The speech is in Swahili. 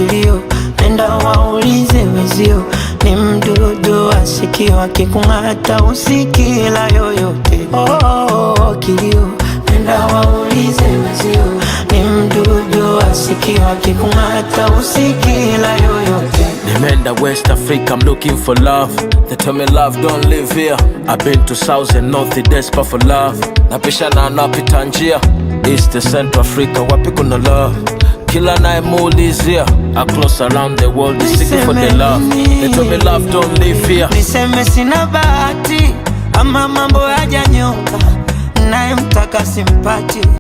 kilio, nenda waulize wezio. Ni mdudu wa sikio, akikung'ata usikila yoyote. Kilio, nenda waulize wezio. Ni mdudu wa sikio, akikung'ata usikila yoyote. Nimeenda West Africa, I'm looking for love. They tell me love don't live here. I've been to South and North, desperate for love. Napishana napita njia East to Central Africa, wapi kuna love? Kila nayemuulizia across around the world is seeking for the love. They tell me love don't live here. Niseme sina bahati ama mambo hajanyoka, naye mtaka simpati.